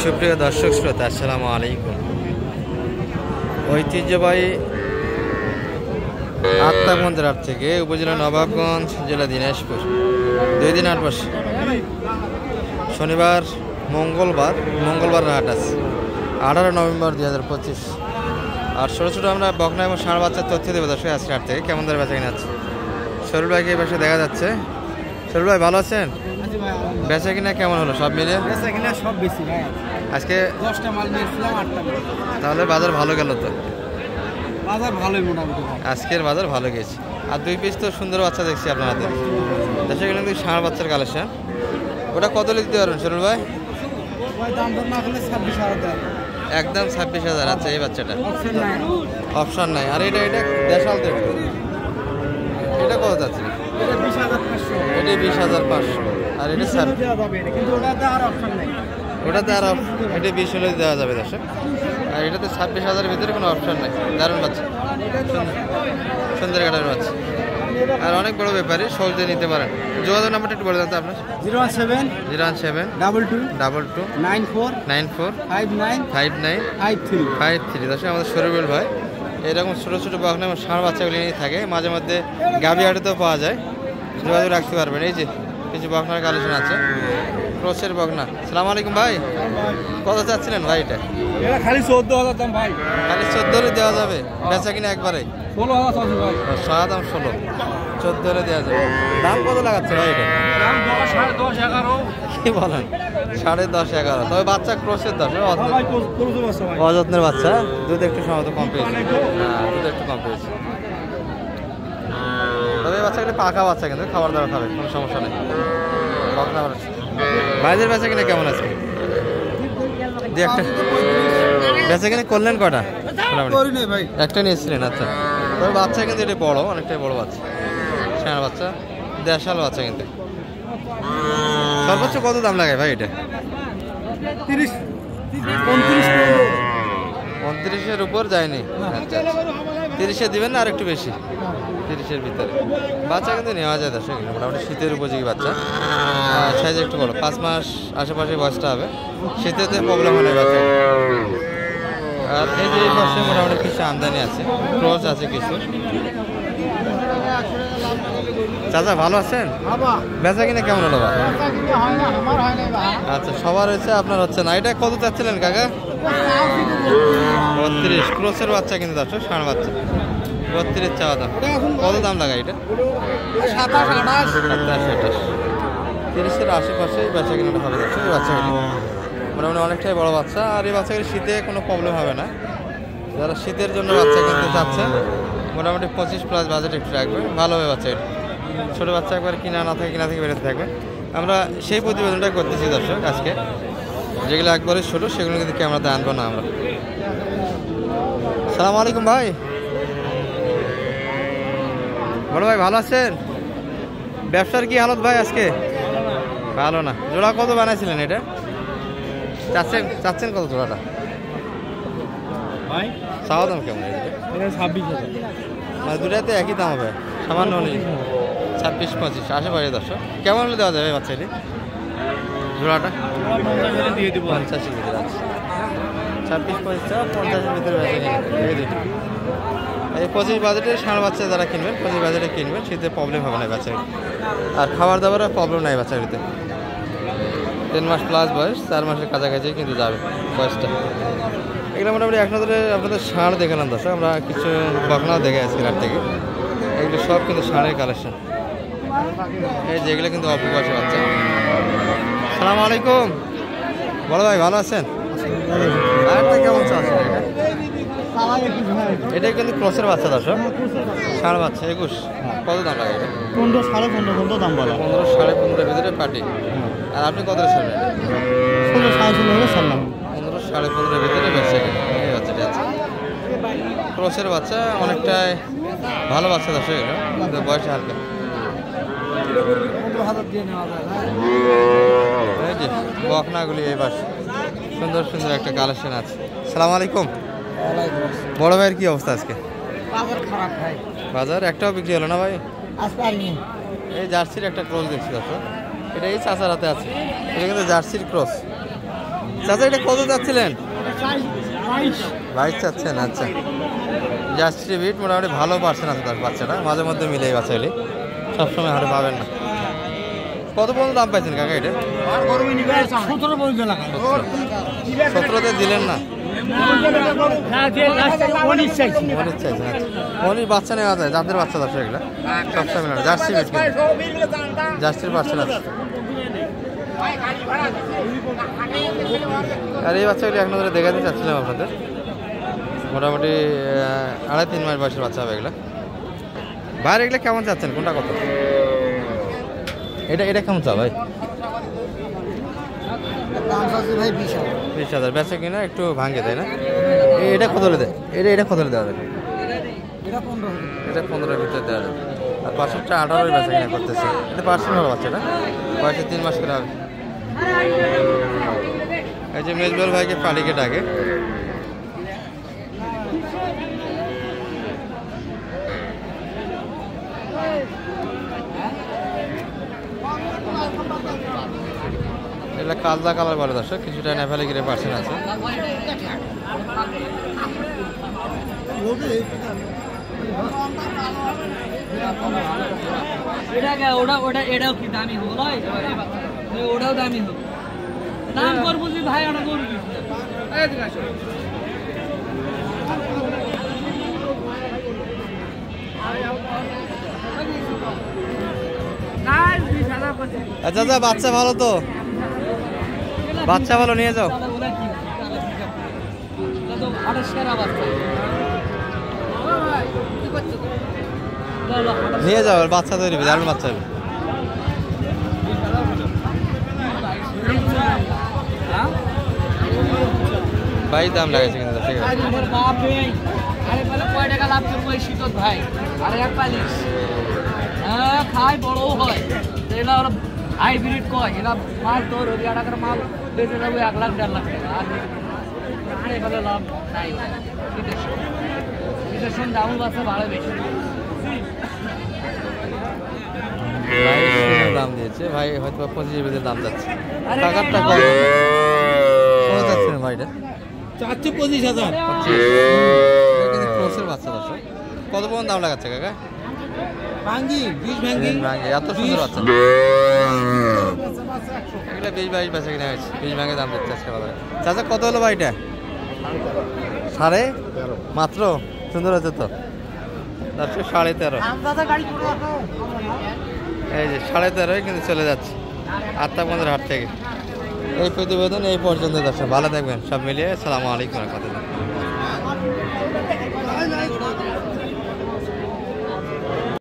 সুপ্রিয় দর্শক শ্রোতা, আসসালামু আলাইকুম। ঐতিহ্যবাহী আত্মাগঞ্জ হাট থেকে উপজেলা নবাবগঞ্জ, জেলা দিনাজপুর 2 দিন হাট বসে। শনিবার মঙ্গলবার হাট আছে 18 নভেম্বর 2025। আর ছোটো ছোটো আমরা বকনা এবং ষাঁড় বাচ্চার তথ্য দেবো দর্শক আজকে হাট থেকে কেমন ধরে বেচা কিনা আছে। সরুল ভাইকে এই পাশে দেখা যাচ্ছে। সরুল ভাই ভালো আছেন? বেচা কিনা কেমন হলো সব মিলিয়ে? বেচা কিনা সব বেশি ভাই। আজকে 10টা মাল নিয়েছিলাম, 8টা মাল। তাহলে বাজার ভালো গেল তো? বাজার ভালোই মোটামুটি। আজকের বাজার ভালো গেছে। আর 2 পিস তো সুন্দর বাচ্চা দেখছি আপনার হাতে। দেশে কিন্তু ষাঁড় বাচ্চার কালেকশন। ওটা কত লিখতে পারবেন সরুল ভাই? দাম দর না করলে 26,000। একদম 26,000। আচ্ছা, এই বাচ্চাটা অপশন নাই। আর এটা দেশাল তো, এটা কত যাচ্ছে? এটা 20,500। এটা 20,500। আর এটা স্যার দেওয়া যাবে কিন্তু ওটাতে আর অপশন নাই। ওটাতে আর এটা 20 হলে দেওয়া যাবে দর্শক। আর এটাতে 26,000-এর ভিতরে কোনো অপশন নাই। দারুণ বাচ্চা, সুন্দর কাটার বাচ্চা। আর অনেক বড় ব্যাপারী, সহজে নিতে পারেন। যোগাযোগ নাম্বারটা একটু বলে দেন তো আপনার। 017 22 22 94 94 59 59 53 53। দর্শক আমাদের শরীফুল ভাই এরকম ছোটো ছোটো বকনা এবং ষাঁড় বাচ্চাগুলি নিয়ে থাকে। মাঝে মধ্যে গাভী হাটেতেও পাওয়া যায়, যোগাযোগ রাখতে পারবেন। এই যে কিছু বকনার কালেকশন আছে, ক্রসের বকনা। সালাম আলাইকুম ভাই, কত চাচ্ছিলেন ভাই? এটা খালি 14,000 দাম ভাই। খালি 14 হলে দেওয়া যাবে? বেচা কিনা একবারে 16,000 চাচ্ছি ভাই। সাদা দাম 16, 14 হলে দেওয়া যাবে। দাম কত লাগাচ্ছে ভাই এটা? দাম 10, 10.5, 11। কি বলেন? 10.5, 11। তবে বাচ্চা ক্রসের দশ, ভাই করতে বসো ভাই। অযত্নের বাচ্চা। দুধ একটু সম্ভবত কম পেয়েছে। হ্যাঁ, দুধ একটু কম পেয়েছে। তবে এই বাচ্চাগুলি পাকা বাচ্চা, কিন্তু খাবার দাবার খাবে, কোনো সমস্যা নেই। ভাইদের বেচা কিনা কেমন আছে? একটা বেচা কিনা করলেন কটা? ভাই একটা নিয়েছিলেন। আচ্ছা, তবে বাচ্চা কিন্তু এটা বড়, অনেকটাই বড় বাচ্চা, ষাঁড় বাচ্চা, দেশাল বাচ্চা। কিন্তু সর্বোচ্চ কত দাম লাগে ভাই এটা? 30, 29, 29-এর উপর যায়নি। আচ্ছা, 30-এ দিবেন না আর একটু বেশি? 30-এর ভিতরে বাচ্চা কিন্তু নেওয়া যায় দর্শক। মোটামুটি শীতের উপযোগী বাচ্চা, সাইজ একটু বড়, 5 মাস আশেপাশে বয়সটা হবে। শীতেতে প্রবলেম হয় না বাচ্চা। আর এই যে এই বছরে মোটামুটি কিছু আমদানি আছে, ক্রস আছে কিছু। চাচা ভালো আছেন? বেচা কিনা কেমন হলো? আচ্ছা, সবার হয়েছে, আপনার হচ্ছে না। এটা কত চাচ্ছিলেন কাকা? 32। ক্রসের বাচ্চা কিন্তু দর্শক, ষাঁড় বাচ্চা। 32 চাওয়া দাম। কত দাম লাগায় এটা? 27, 28। 27, 30-এর আশেপাশে বেচা কিনাটা হবে দর্শক। এই বাচ্চাগুলি মোটামুটি অনেকটাই বড় বাচ্চা। আর এই বাচ্চাগুলি শীতে কোনো প্রবলেম হবে না। যারা শীতের জন্য বাচ্চা কিনতে চাচ্ছেন মোটামুটি 25+ বাজেট একটু রাখবেন, ভালো হবে বাচ্চা। এটা ছোটো বাচ্চা একবার কিনা থেকে বেরোতে থাকবে। আমরা সেই প্রতিবেদনটা করতেছি দর্শক আজকে। যেগুলো একবারে ছোটো সেগুলো কিন্তু ক্যামেরাতে আনবো না আমরা। সালাম আলাইকুম ভাই, বড় ভাই ভালো আছেন? ব্যবসার কি হালত ভাই আজকে? ভালো না। জোড়া কত বানাইছিলেন এটা? চাচ্ছেন কত জোড়াটা ভাই চাওয়া দাম কেমন? 26,000। মানে দুটাতে একই দাম হবে, সামান্য নেই। 26-25 আশেপাশে দর্শক। কেমন হলে দেওয়া যাবে বাচ্চাটি? জোড়াটা 50,000 দিয়ে দিব। 50-এর ভিতরে আছে। 26-25, 50-এর ভিতরে এই দুটো। এই 25 বাজেটের ষাঁড় বাচ্চা যারা কিনবেন, 25 বাজেটে কিনবেন, শীতে প্রবলেম হবে না বাচ্চার। আর খাবার দাবারও প্রবলেম নাই বাচ্চাগুলিতে। 3 মাস প্লাস বয়স, 4 মাসের কাছাকাছি কিন্তু যাবে বয়সটা। এগুলো মোটামুটি এক নজরে আপনাদের ষাঁড় দেখালাম দর্শক। আমরা কিছু বকনাও দেখে আজকে রাত থেকে। এগুলো সব কিন্তু ষাঁড়ের কালেকশন। এই যেগুলো কিন্তু অল্প বয়সের বাচ্চা। সালাম আলাইকুম, বড় ভাই ভালো আছেন? আরেকটা কেমন চাচ্ছেন এটা? এটা কিন্তু ক্রসের বাচ্চা দর্শক, ষাঁড় বাচ্চা। 21। কত দাম লাগে এটা? 15, 15.5 দাম বলা। 15, 15.5-এর ভিতরে পার্টি। আর আপনি কত ছাড়বেন? 16, 16.5 হলে ছাড়লাম। 15, 15.5-এর ভিতরে বেশি এই বাচ্চাটি আছে। ক্রসের বাচ্চা, অনেকটাই ভালো বাচ্চা দর্শক। এটা কিন্তু বয়সে হালকা। 15,000 দিয়ে নেওয়া যায়। এই যে বকনাগুলি এই পাশে সুন্দর সুন্দর একটা কালেকশন আছে। সালাম আলাইকুম, বড় ভাইয়ের কি অবস্থা আজকে? বাজার খারাপ ভাই। বাজার একটাও বিক্রি হলো না ভাই? আজ পারিনি। এই জার্সির একটা ক্রস দেখছি দর্শক, এটা এই চাচার হাতে আছে। এটা কিন্তু জার্সির ক্রস, চাচা এটা কত চাচ্ছিলেন? 22 চাচ্ছেন। আচ্ছা, জার্সি বিট মোটামুটি ভালো পারছেন আছে তার বাচ্চাটা, মাঝে মধ্যে মিলে এই বাচ্চাগুলি, সবসময় হাটে পাবেন না। কত পর্যন্ত দাম পাইছেন কাকা এটা? 17তে দিলেন না? অনেক চাইছেন। চাইছেন। আচ্ছা, অনেক বাচ্চা নেওয়া যায়, যাদের বাচ্চা দশ এগুলো সবসময় মিলে জার্সি বিট, জার্সির পার্সেল আছে। আর এই বাচ্চাগুলি এক নজরে দেখাতে চাচ্ছিলাম আপনাদের, মোটামুটি 2.5-3 মাস বয়সের বাচ্চা হবে এগুলো। বাইরে এগুলো কেমন চাচ্ছেন, কোনটা কত? এটা কেমন চা ভাই? দাম আছে ভাই 20,000। বেচা কিনা একটু ভাঙে, তাই না? এটা কত হলে দেয়? এটা কত হলে দেওয়া যাবে? এটা 15। এটা 15-এর ভিতরে দেওয়া যাবে। আর পার্সেলটা 18 বেচা কিনা করতেছে। এটা পার্সেল ভালো বাচ্চাটা, বয়সে 3 মাস করে হবে। এই যে মেজবাল ভাইকে পালিকে ডাকে। এটা কালদা কালার বলে দর্শক, কিছুটা নেপালে গিরে পার্সেন্ট আছে। এটাও কি দামি হলো? ওটাও দামি হলো। দাম করবো যে ভাই, আমরা করবো আচ্ছা আচ্ছা, বাচ্চা ভালো তো, বাচ্চা ভালো, নিয়ে যাও। নিয়ে যাও, বাচ্চা তৈরি হবে, দারুণ বাচ্চা হবে। ভাই দাম লাগাইছে কিন্তু, ঠিক আছে। কয় টাকা লাভ করবো এই শীতত ভাই? আরে 1 পালিশ হ্যাঁ খাই বড়ও হয়, এটা ওরা হাইব্রিড কয়। এরা মাল তোর 1 টাকার মাল বেঁচে যাবো 1 লাখ 1.5 লাখ টাকা। আর এভাবে লাভ নাই। বিদেশের দামও বাচ্চা ভালো বেশি। দাম দিয়েছে ভাই, হয়তো 25,000 দাম যাচ্ছে। টাকারটা কত যাচ্ছে ভাইটা? চাচ্ছি 25,000। ক্রসের বাচ্চা দর্শক, কত পর্যন্ত দাম লাগাচ্ছে কাকা? ভাঙ্গি 20 ভাঙ্গি এত সুন্দর বাচ্চা, এগুলো 20-22 বেচা কিনা হয়েছে, 20 ভাঙে দাম দিচ্ছে আজকে বাজারে। চাচা কত হলো ভাইটা? 13.5 মাত্র? সুন্দর হচ্ছে তো দর্শক, 13.5। এই যে 13.5 কিন্তু চলে যাচ্ছে 8টা 15 হাট থেকে। এই প্রতিবেদন এই পর্যন্ত দর্শক, ভালো থাকবেন সব মিলিয়ে। আসসালামু আলাইকুম।